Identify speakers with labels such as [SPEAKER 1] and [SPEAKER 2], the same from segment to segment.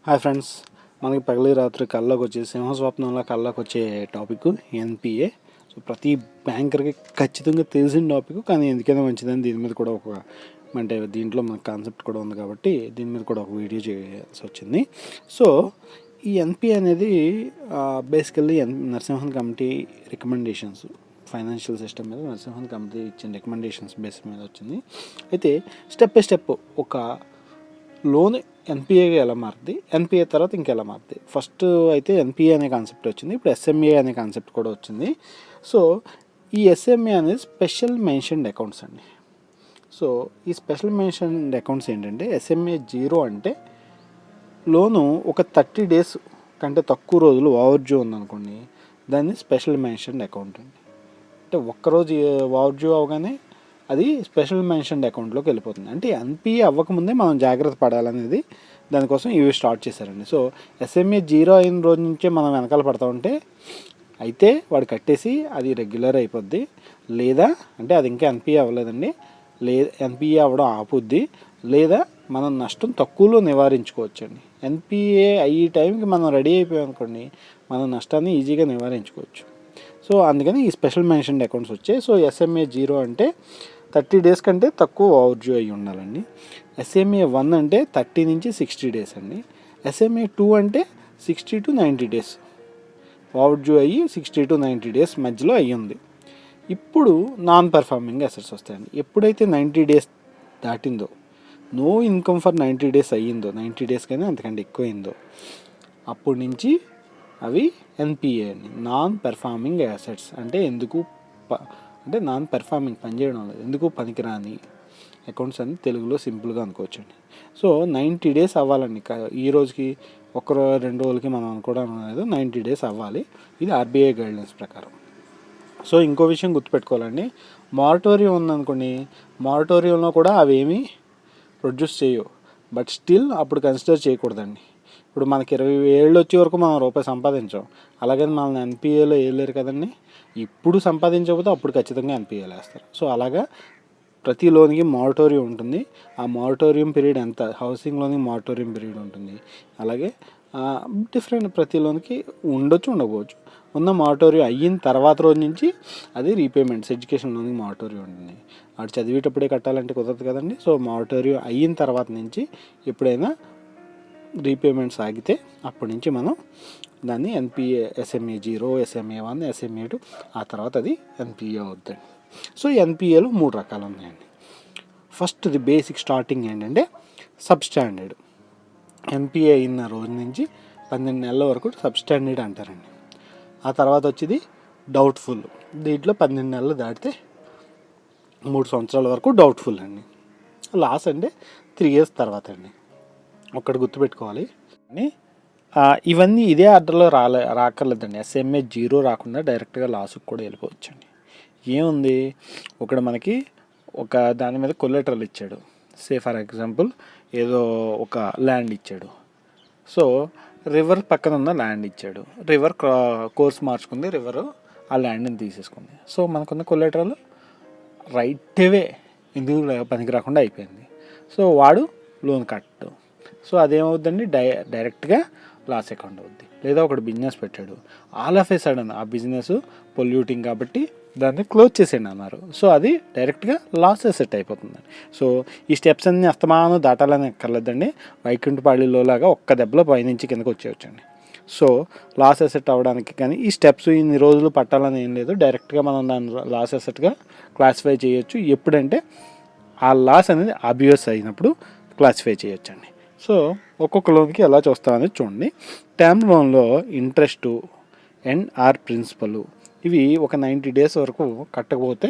[SPEAKER 1] Hi friends, మనకి పగలి రాత్రి కళ్ళకు వచ్చే సింహస్వప్నంలో కళ్ళకు వచ్చే టాపిక్ ఎన్పిఏ. సో ప్రతి బ్యాంకర్కి ఖచ్చితంగా తెలిసిన టాపిక్, కానీ ఎందుకైనా మంచిదని దీని మీద కూడా అంటే దీంట్లో మన కాన్సెప్ట్ కూడా ఉంది కాబట్టి దీని మీద కూడా ఒక వీడియో చేయాల్సి వచ్చింది. సో ఈ ఎన్పిఏ అనేది basically Narasimhan committee recommendations, financial system మీద నరసింహన్ కమిటీ ఇచ్చిన రికమెండేషన్స్ బేస్ మీద వచ్చింది. అయితే స్టెప్ బై స్టెప్ ఒక లోన్ ఎన్పిఏగా ఎలా మారుతుంది, ఎన్పిఏ తర్వాత ఇంకెలా మారుతుంది. ఫస్ట్ అయితే ఎన్పిఏ అనే కాన్సెప్ట్ వచ్చింది, ఇప్పుడు ఎస్ఎంఏ అనే కాన్సెప్ట్ కూడా వచ్చింది. సో ఈ ఎస్ఎంఏ అనేది స్పెషల్ మెన్షన్డ్ అకౌంట్స్ అండి. సో ఈ స్పెషల్ మెన్షన్డ్ అకౌంట్స్ ఏంటంటే, ఎస్ఎంఏ 0 అంటే లోను ఒక 30 days కంటే తక్కువ రోజులు ఓవర్డ్యూ ఉందనుకోండి, దాన్ని స్పెషల్ మెన్షన్డ్ అకౌంట్ అండి. అంటే ఒక్కరోజు ఓవర్డ్యూ అవగానే అది స్పెషల్ మెన్షన్డ్ అకౌంట్లోకి వెళ్ళిపోతుంది. అంటే ఎన్పిఏ అవ్వకముందే మనం జాగ్రత్త పడాలనేది దానికోసం ఇవి స్టార్ట్ చేశారండి. సో ఎస్ఎంఏ 0 అయిన రోజు నుంచే మనం వెనకాల పడతా ఉంటే అయితే వాడు కట్టేసి అది రెగ్యులర్ అయిపోద్ది, లేదా అంటే అది ఇంకా ఎన్పిఏ అవ్వలేదండి, ఎన్పిఏ అవ్వడం ఆపుద్ది, లేదా మనం నష్టం తక్కువలో నివారించుకోవచ్చండి. ఎన్పిఏ అయ్యే టైంకి మనం రెడీ అయిపోయాం అనుకోండి, మన నష్టాన్ని ఈజీగా నివారించుకోవచ్చు. సో అందుకని ఈ స్పెషల్ మెన్షన్డ్ అకౌంట్స్ వచ్చాయి. సో ఎస్ఎంఏ 0 అంటే 30 days కంటే తక్కువ ఓవర్డ్యూ అయ్యి ఉండాలండి. ఎస్ఎంఏ 1 అంటే 30 నుంచి 60 days అండి. ఎస్ఎంఏ 2 అంటే 60 to 90 days ఓవర్డ్యూ అయ్యి 60 to 90 days మధ్యలో అయ్యింది. ఇప్పుడు నాన్ పర్ఫార్మింగ్ అసెట్స్ వస్తాయండి. ఎప్పుడైతే 90 days దాటిందో, నో ఇన్కమ్ ఫర్ 90 days అయ్యిందో, 90 days కానీ అంతకంటే ఎక్కువ అయిందో, అప్పటి నుంచి అవి ఎన్పిఏ అండి, నాన్ పెర్ఫార్మింగ్ అసెట్స్. అంటే అంటే నాన్ పెర్ఫార్మింగ్, పనిచేయడం లేదు, ఎందుకు పనికిరాని అకౌంట్స్ అని తెలుగులో సింపుల్గా అనుకోవచ్చండి. సో 90 days అవ్వాలండి. ఈ రోజుకి రెండు రోజులకి మనం అనుకోవడం లేదు, 90 days అవ్వాలి. ఇది ఆర్బీఐ గైడ్లైన్స్ ప్రకారం. సో ఇంకో విషయం గుర్తుపెట్టుకోవాలండి, మారటోరియం ఉందనుకోండి, మారటోరియంలో కూడా అవేమీ ప్రొడ్యూస్ చేయవు, బట్ స్టిల్ అప్పుడు కన్సిడర్ చేయకూడదండి. ఇప్పుడు మనకి 20 ఏళ్ళు వచ్చే వరకు మనం రూపాయి సంపాదించాం, అలాగని మనల్ని ఎన్పిఏలో వేయలేరు కదండి. ఇప్పుడు సంపాదించకపోతే అప్పుడు ఖచ్చితంగా ఎన్పిఏలో వేస్తారు. సో అలాగా ప్రతి లోన్కి మారటోరియం ఉంటుంది. ఆ మారటోరియం పీరియడ్ ఎంత, హౌసింగ్ లోన్కి మారటోరియం పీరియడ్ ఉంటుంది, అలాగే డిఫరెంట్ ప్రతి లోన్కి ఉండొచ్చు, ఉండకపోవచ్చు. ఉన్న మారటోరియం అయిన తర్వాత రోజు నుంచి అది రీపేమెంట్స్, ఎడ్యుకేషన్ లోన్కి మారటోరియం ఉంటుంది. వాడు చదివేటప్పుడే కట్టాలంటే కుదరదు కదండి. సో మారటోరియం అయిన తర్వాత నుంచి ఎప్పుడైనా రీపేమెంట్స్ ఆగితే అప్పటి నుంచి మనం దాన్ని ఎన్పిఏ, ఎస్ఎంఏ 0, ఎస్ఎంఏ 1, ఎస్ఎంఏ 2, ఆ తర్వాత అది ఎన్పిఏ అవుతుందండి. సో ఎన్పిఏలో 3 రకాలు ఉన్నాయండి. ఫస్ట్ ది బేసిక్ స్టార్టింగ్ ఏంటంటే సబ్స్టాండర్డ్. ఎన్పిఏ అయిన రోజు నుంచి 12 నెలల వరకు సబ్స్టాండర్డ్ అంటారండి. ఆ తర్వాత వచ్చేది డౌట్ఫుల్. దీంట్లో 12 నెలలు దాటితే 3 సంవత్సరాల వరకు డౌట్ఫుల్ అండి. లాస్ అంటే 3 years తర్వాత అండి. ఒక్కటి గుర్తుపెట్టుకోవాలి, ఇవన్నీ ఇదే ఆర్డర్లో రాకర్లేదండి. ఎస్ఎంఏ 0 రాకుండా డైరెక్ట్గా లాస్కి కూడా వెళ్ళిపోవచ్చండి. ఏముంది, ఒకటి మనకి ఒక దాని మీద కొలెటరల్ ఇచ్చాడు, సే ఫర్ ఎగ్జాంపుల్ ఏదో ఒక ల్యాండ్ ఇచ్చాడు. సో రివర్ పక్కన ఉన్న ల్యాండ్ ఇచ్చాడు, రివర్ కోర్స్ మార్చుకుంది, రివర్ ఆ ల్యాండ్ని తీసేసుకుంది. సో మనకున్న కొలెటరల్ రైట్ అవే ఎందుకు పనికి రాకుండా అయిపోయింది. సో వాడు లోన్ కట్టు. సో అదేమవుద్దండి, డైరెక్ట్గా లాస్ అకౌంట్ అవుద్ది. లేదా ఒకటి బిజినెస్ పెట్టాడు, ఆల్ ఆఫ్ ఏ సడన్ ఆ బిజినెస్ పొల్యూటింగ్ కాబట్టి దాన్ని క్లోజ్ చేసేయండి అన్నారు. సో అది డైరెక్ట్గా లాస్ అసెట్ అయిపోతుందండి. సో ఈ స్టెప్స్ అన్నీ అస్తమానం దాటాలని ఎక్కర్లేదండి. వైకుంఠపాళిలో లాగా ఒక్క దెబ్బలో పైనుంచి కిందకు వచ్చేయచ్చండి. సో లాస్ అసెట్ అవ్వడానికి కానీ ఈ స్టెప్స్ ఇన్ని రోజులు పట్టాలని ఏం లేదు, డైరెక్ట్గా మనం దాన్ని లాస్ అసెట్గా క్లాసిఫై చేయొచ్చు. ఎప్పుడంటే ఆ లాస్ అనేది ఆబ్వియస్ అయినప్పుడు క్లాసిఫై చేయొచ్చండి. సో ఒక్కొక్క లోన్కి ఎలా చూస్తామనేది చూడండి. టర్మ్ లోన్లో ఇంట్రెస్ట్ అండ్ ప్రిన్సిపల్ ఇవి ఒక 90 days వరకు కట్టకపోతే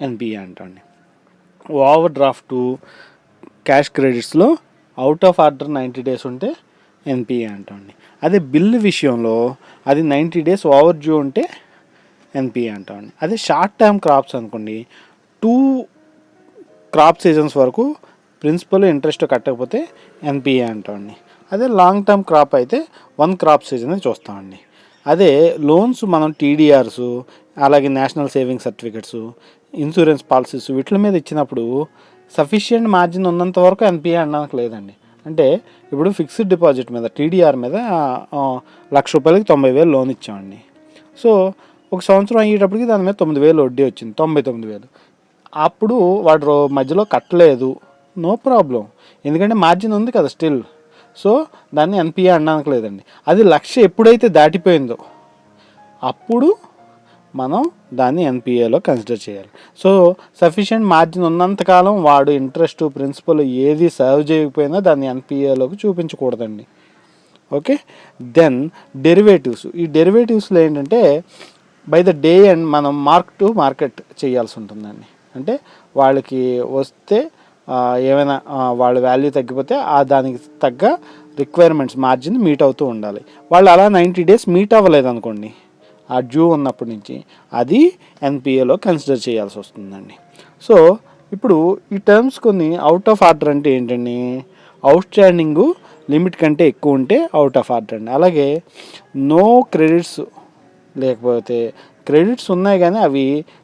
[SPEAKER 1] ఎన్పిఏ అంటండి. ఓవర్ డ్రాఫ్ట్, క్యాష్ క్రెడిట్స్లో అవుట్ ఆఫ్ ఆర్డర్ 90 days ఉంటే ఎన్పిఏ అంటండి. అదే బిల్ విషయంలో అది 90 days ఓవర్ డ్యూ ఉంటే ఎన్పిఏ అంటామండి. అదే షార్ట్ టర్మ్ క్రాప్స్ అనుకోండి, 2 క్రాప్ సీజన్స్ వరకు ప్రిన్సిపల్ ఇంట్రెస్ట్ కట్టకపోతే ఎన్పిఏ అంటామండి. అదే లాంగ్ టర్మ్ క్రాప్ అయితే 1 క్రాప్ సీజన్ చూస్తామండి. అదే లోన్స్ మనం టీడీఆర్స్, అలాగే national saving certificates, insurance policies వీటి మీద ఇచ్చినప్పుడు సఫిషియెంట్ మార్జిన్ ఉన్నంత వరకు ఎన్పిఏ అనడానికి లేదండి. అంటే ఇప్పుడు ఫిక్స్డ్ డిపాజిట్ మీద టీడీఆర్ మీద ₹1,00,000 90,000 లోన్ ఇచ్చామండి. సో ఒక సంవత్సరం అయ్యేటప్పటికి దాని మీద 9,000 వడ్డీ వచ్చింది, 99,000. అప్పుడు వాడు మధ్యలో కట్టలేదు, నో ప్రాబ్లం, ఎందుకంటే మార్జిన్ ఉంది కదా స్టిల్. సో దాన్ని ఎన్పిఏ అనడానికి లేదండి. అది 1,00,000 ఎప్పుడైతే దాటిపోయిందో అప్పుడు మనం దాన్ని ఎన్పిఏలో కన్సిడర్ చేయాలి. సో సఫిషియెంట్ మార్జిన్ ఉన్నంతకాలం వాడు ఇంట్రెస్ట్ ప్రిన్సిపల్ ఏది సర్వ్ చేయకపోయినా దాన్ని ఎన్పిఏలోకి చూపించకూడదండి. ఓకే. Then derivatives. ఈ డెరివేటివ్స్లో ఏంటంటే బై ద డే అండ్ మనం మార్క్ టు మార్కెట్ చేయాల్సి ఉంటుందండి. అంటే వాళ్ళకి వస్తే ఏమైనా వాళ్ళ వాల్యూ తగ్గిపోతే దానికి తగ్గ రిక్వైర్మెంట్స్ మార్జిన్ మీట్ అవుతూ ఉండాలి. వాళ్ళు అలా 90 days మీట్ అవ్వలేదు అనుకోండి, ఆ డ్యూ ఉన్నప్పటి నుంచి అది ఎన్పిఏలో కన్సిడర్ చేయాల్సి వస్తుందండి. సో ఇప్పుడు ఈ టర్మ్స్ కొన్ని అవుట్ ఆఫ్ ఆర్డర్ అంటే ఏంటండి, అవుట్ స్టాండింగు లిమిట్ కంటే ఎక్కువ ఉంటే అవుట్ ఆఫ్ ఆర్డర్ అండి. అలాగే నో క్రెడిట్స్, లేకపోతే క్రెడిట్స్ ఉన్నాయి కానీ అవి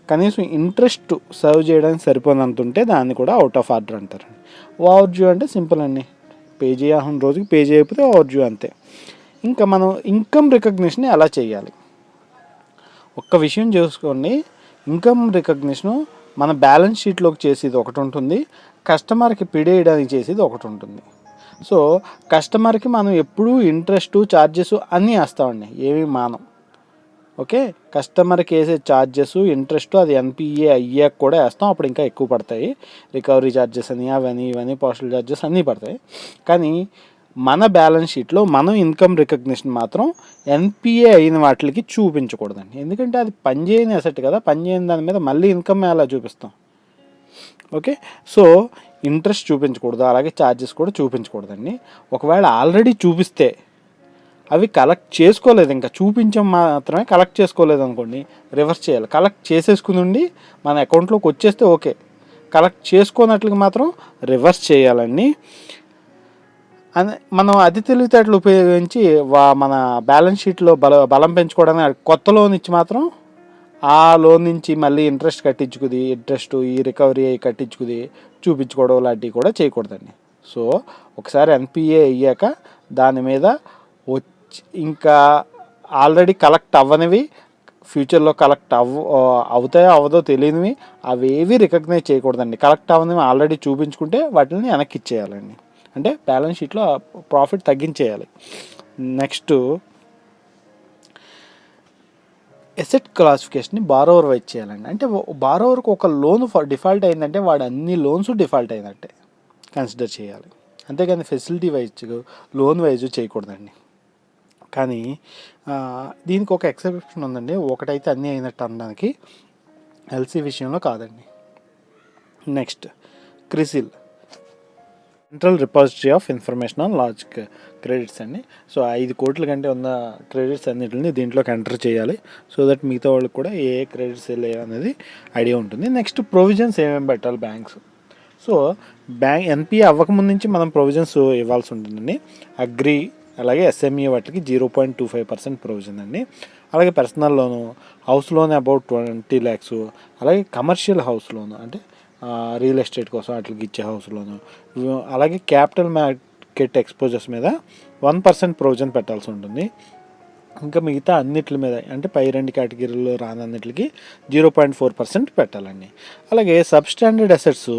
[SPEAKER 1] కనీసం ఇంట్రెస్ట్ సర్వ్ చేయడానికి సరిపోనంత ఉంటే దాన్ని కూడా అవుట్ ఆఫ్ ఆర్డర్ అంటారండి. ఓవర్ డ్యూ అంటే సింపుల్ అండి, పే చేయాల్సిన రోజుకి పే చేయకపోతే ఓవర్ డ్యూ అంతే. ఇంకా మనం ఇన్కమ్ రికగ్నిషన్ ఎలా చేయాలి, ఒక్క విషయం చూసుకోండి. ఇన్కమ్ రికగ్నిషను మన బ్యాలెన్స్ షీట్లోకి చేసేది ఒకటి ఉంటుంది, కస్టమర్కి పిడేయడానికి చేసేది ఒకటి ఉంటుంది. సో కస్టమర్కి మనం ఎప్పుడూ ఇంట్రెస్ట్ ఛార్జెస్ అన్నీ వేస్తామండి, ఏమి మానం. ఓకే. కస్టమర్కి వేసే ఛార్జెస్ ఇంట్రెస్ట్ అది ఎన్పిఏ అయ్యాక కూడా వేస్తాం, అప్పుడు ఇంకా ఎక్కువ పడతాయి. రికవరీ ఛార్జెస్ అని అవన్నీ ఇవన్నీ పోస్టల్ ఛార్జెస్ అన్నీ పడతాయి. కానీ మన బ్యాలెన్స్ షీట్లో మనం ఇన్కమ్ రికగ్నిషన్ మాత్రం ఎన్పిఏ అయిన వాటికి చూపించకూడదండి. ఎందుకంటే అది పనిచేయని అసెట్ కదా, పనిచేయని దాని మీద మళ్ళీ ఇన్కమ్ ఎలా చూపిస్తాం. ఓకే. సో ఇంట్రెస్ట్ చూపించకూడదు, అలాగే ఛార్జెస్ కూడా చూపించకూడదండి. ఒకవేళ ఆల్రెడీ చూపిస్తే అవి కలెక్ట్ చేసుకోలేదు, ఇంకా చూపించాం మాత్రమే కలెక్ట్ చేసుకోలేదు అనుకోండి, రివర్స్ చేయాలి. కలెక్ట్ చేసేసుకుని ఉండి మన అకౌంట్లోకి వచ్చేస్తే ఓకే, కలెక్ట్ చేసుకోనట్లుగా మాత్రం రివర్స్ చేయాలండి. అని మనం అతి తెలివితేటలు ఉపయోగించి మన బ్యాలెన్స్ షీట్లో బలం పెంచుకోవడానికి కొత్త లోన్ ఇచ్చి మాత్రం ఆ లోన్ నుంచి మళ్ళీ ఇంట్రెస్ట్ కట్టించుకుది, ఇంట్రెస్ట్ ఈ రికవరీ అయ్యి కట్టించుకుది చూపించుకోవడం లాంటివి కూడా చేయకూడదండి. సో ఒకసారి ఎన్పిఏ అయ్యాక దాని మీద ఇంకా ఆల్రెడీ కలెక్ట్ అవ్వనివి, ఫ్యూచర్లో కలెక్ట్ అవుతాయో అవ్వదో తెలియనివి అవేవి రికగ్నైజ్ చేయకూడదండి. కలెక్ట్ అవ్వనివి ఆల్రెడీ చూపించుకుంటే వాటిని వెనక్కి ఇచ్చేయాలండి, అంటే బ్యాలెన్స్ షీట్లో ప్రాఫిట్ తగ్గించేయాలి. నెక్స్ట్ ఎసెట్ క్లాసిఫికేషన్ని బారోవర్ వైజ్ చేయాలండి. అంటే బారోవర్కి ఒక లోన్ డిఫాల్ట్ అయిందంటే వాడు అన్ని లోన్స్ డిఫాల్ట్ అయినట్టే కన్సిడర్ చేయాలి, అంతేగాని ఫెసిలిటీ వైజ్ లోన్ వైజ్ చేయకూడదండి. కానీ దీనికి ఒక ఎక్సెప్షన్ ఉందండి, ఒకటైతే అన్నీ అయినట్టు అనడానికి, ఎల్సీ విషయంలో కాదండి. Next CRISIL, central repository of information on large credits అండి. సో 5 కోట్ల కంటే ఉన్న క్రెడిట్స్ అన్నింటిని దీంట్లోకి ఎంటర్ చేయాలి, సో దట్ మిగతా వాళ్ళకి కూడా ఏ క్రెడిట్స్ వెళ్ళాయి అనేది ఐడియా ఉంటుంది. నెక్స్ట్ ప్రొవిజన్స్ ఏమేమి పెట్టాలి బ్యాంక్స్. సో ఎన్పిఏ అవ్వకముందు నుంచి మనం ప్రొవిజన్స్ ఇవ్వాల్సి ఉంటుందండి. అగ్రి అలాగే ఎస్ఎంఈ వాటికి 0.25% ప్రొవిజన్ అండి. అలాగే personal loan, house loan about 20 lakhs, అలాగే కమర్షియల్ హౌస్ లోను అంటే రియల్ ఎస్టేట్ కోసం వాటికి ఇచ్చే హౌస్ లోను, అలాగే క్యాపిటల్ మార్కెట్ ఎక్స్పోజర్స్ మీద 1% ప్రొవిజన్ పెట్టాల్సి ఉంటుంది. ఇంకా మిగతా అన్నిటి మీద అంటే పై 2 కేటగిరీలో రానన్నిటికి 0.4% పెట్టాలండి. అలాగే సబ్స్టాండర్డ్ అసెట్స్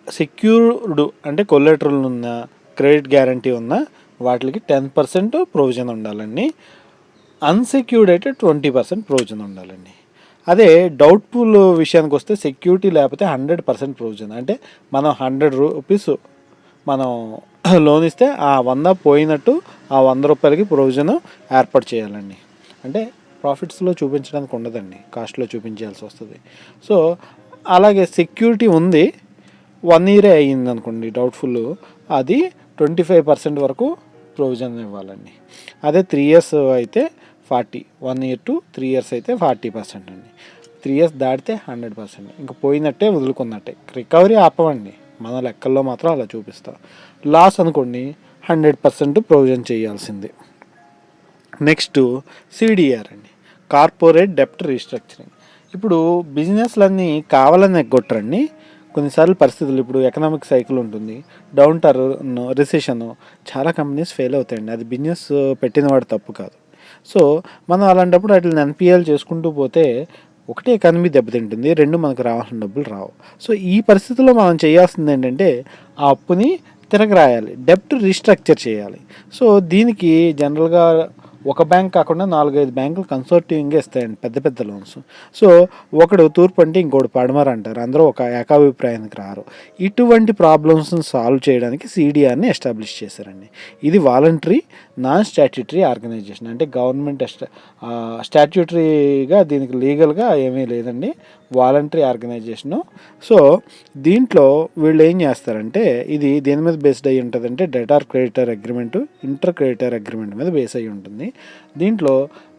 [SPEAKER 1] సెక్యూర్డ్ అంటే కొలెటరల్ ఉన్న, క్రెడిట్ గ్యారంటీ ఉన్న వాటికి 10% ప్రొవిజన్ ఉండాలండి. అన్సెక్యూర్డ్ అయితే 20% ప్రొవిజన్ ఉండాలండి. అదే డౌట్ఫుల్ విషయానికి వస్తే సెక్యూరిటీ లేకపోతే 100% ప్రొవిజన్, అంటే మనం 100 రూపీస్ మనం లోన్ ఇస్తే ఆ 100 పోయినట్టు ఆ 100 రూపాయలకి ప్రొవిజన్ ఏర్పాటు చేయాలండి. అంటే ప్రాఫిట్స్లో చూపించడానికి ఉండదండి, కాస్ట్లో చూపించాల్సి వస్తుంది. సో అలాగే సెక్యూరిటీ ఉంది, 1 year అయ్యింది అనుకోండి డౌట్ఫుల్, అది 25% వరకు ప్రొవిజన్ ఇవ్వాలండి. అదే 3 years అయితే 40, 1 year to 3 years అయితే 40% అండి. 3 years దాటితే 100%, ఇంకా పోయినట్టే వదులుకున్నట్టే. రికవరీ ఆపవండి, మన లెక్కల్లో మాత్రం అలా చూపిస్తాం. లాస్ అనుకోండి 100% ప్రొవిజన్ చేయాల్సిందే. నెక్స్ట్ సిడిఆర్ అండి, కార్పొరేట్ డెప్ట్ రీస్ట్రక్చరింగ్. ఇప్పుడు బిజినెస్లన్నీ కావాలని ఎగ్గొట్టరండి, కొన్నిసార్లు పరిస్థితులు ఇప్పుడు ఎకనామిక్ సైకిల్ ఉంటుంది, డౌన్ టర్న్, రిసెషన్, చాలా కంపెనీస్ ఫెయిల్ అవుతాయండి. అది బిజినెస్ పెట్టిన వాడు తప్పు కాదు. సో మనం అలాంటప్పుడు వాటిని ఎన్పిఎల్ చేసుకుంటూ పోతే ఒకటి ఎకానమీ దెబ్బతింటుంది, రెండు మనకు రావాల్సిన డబ్బులు రావు. సో ఈ పరిస్థితుల్లో మనం చేయాల్సింది ఏంటంటే ఆ అప్పుని తిరగరాయాలి, డెబ్ట్ రీస్ట్రక్చర్ చేయాలి. సో దీనికి జనరల్గా ఒక బ్యాంక్ కాకుండా 4-5 బ్యాంకులు కన్సోర్టివ్గా ఇస్తాయండి పెద్ద పెద్ద లోన్స్. సో ఒకడు తూర్పు అంటే ఇంకోటి పడమర అంటారు, అందరూ ఒక ఏకాభిప్రాయానికి రారు. ఇటువంటి ప్రాబ్లమ్స్ని సాల్వ్ చేయడానికి సిడిఆర్ని ఎస్టాబ్లిష్ చేశారండి. ఇది వాలంటరీ నాన్ స్టాట్యూటరీ ఆర్గనైజేషన్, అంటే గవర్నమెంట్ స్టాట్యూటరీగా దీనికి లీగల్గా ఏమీ లేదండి, వాలంటరీ ఆర్గనైజేషను. సో దీంట్లో వీళ్ళు ఏం చేస్తారంటే ఇది దేని మీద బేస్డ్ అయ్యి ఉంటుందంటే debtor creditor agreement, inter creditor agreement మీద బేస్ అయ్యి ఉంటుంది. దీంట్లో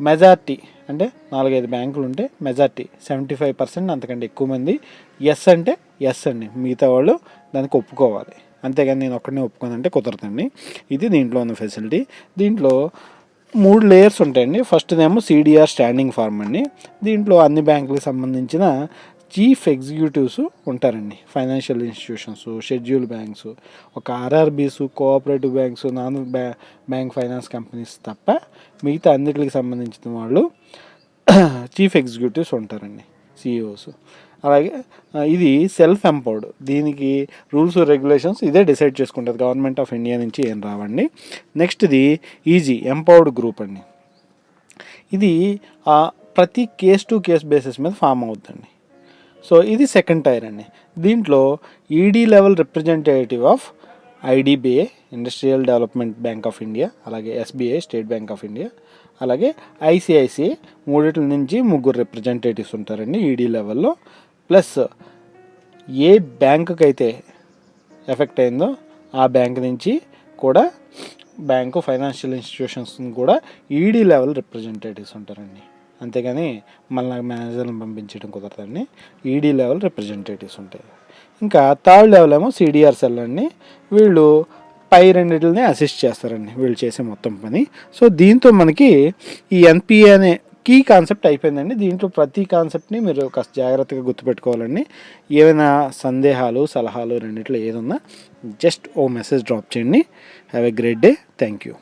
[SPEAKER 1] మెజారిటీ అంటే 4-5 బ్యాంకులు ఉంటే మెజారిటీ 75% అంతకంటే ఎక్కువ మంది ఎస్ అంటే ఎస్ అండి, మిగతా వాళ్ళు దానికి ఒప్పుకోవాలి. అంతేగాని నేను ఒక్కడినే ఒప్పుకోనంటే కుదరదండి. ఇది దీంట్లో ఉన్న ఫెసిలిటీ. దీంట్లో 3 లేయర్స్ ఉంటాయండి. ఫస్ట్దేమో సిడిఆర్ స్టాండింగ్ ఫార్మ్ అండి. దీంట్లో అన్ని బ్యాంకులకు సంబంధించిన చీఫ్ ఎగ్జిక్యూటివ్స్ ఉంటారండి, ఫైనాన్షియల్ ఇన్స్టిట్యూషన్స్, షెడ్యూల్ బ్యాంక్స్, ఒక RRBs, cooperative banks, non bank finance companies తప్ప మిగతా అన్నిటికి సంబంధించిన వాళ్ళు చీఫ్ ఎగ్జిక్యూటివ్స్ ఉంటారండి, సిఇఓస్. అలాగే ఇది సెల్ఫ్ ఎంపవర్డ్, దీనికి రూల్స్ రెగ్యులేషన్స్ ఇదే డిసైడ్ చేసుకుంటుంది, గవర్నమెంట్ ఆఫ్ ఇండియా నుంచి ఏం రావండి. నెక్స్ట్ది ఈజీ ఎంపవర్డ్ గ్రూప్ అండి. ఇది ప్రతి కేస్ టు కేస్ బేసిస్ మీద ఫామ్ అవుతుందండి. సో ఇది సెకండ్ టైర్ అండి. దీంట్లో ED level representative of IDBI, Industrial Development Bank of India, అలాగే SBI, State Bank of India, అలాగే ఐసిఐసిఐ, మూడిట్ల నుంచి 3 రిప్రజెంటేటివ్స్ ఉంటారండి ఈడీ లెవెల్లో. ప్లస్ ఏ బ్యాంకుకి అయితే ఎఫెక్ట్ అయిందో ఆ బ్యాంక్ నుంచి కూడా బ్యాంకు ఫైనాన్షియల్ ఇన్స్టిట్యూషన్స్ కూడా ఈడీ లెవెల్ రిప్రజెంటేటివ్స్ ఉంటారండి. అంతేగాని మళ్ళీ మేనేజర్ని పంపించడం కుదరదండి, ఈడీ లెవెల్ రిప్రజెంటేటివ్స్ ఉంటాయి. ఇంకా థర్డ్ లెవెల్ ఏమో సిడిఆర్ సెల్ అండి, వీళ్ళు పై రెండింటిని అసిస్ట్ చేస్తారండి వీళ్ళు చేసే మొత్తం పని. సో దీంతో మనకి ఈ ఎన్పిఏ అనే కీ కాన్సెప్ట్ అయిపోయిందండి. దీంట్లో ప్రతి కాన్సెప్ట్ని మీరు కాస్త జాగ్రత్తగా గుర్తుపెట్టుకోవాలండి. ఏమైనా సందేహాలు, సలహాలు రెండిట్లో ఏదన్నా జస్ట్ ఓ మెసేజ్ డ్రాప్ చేయండి. Have a great day. Thank you.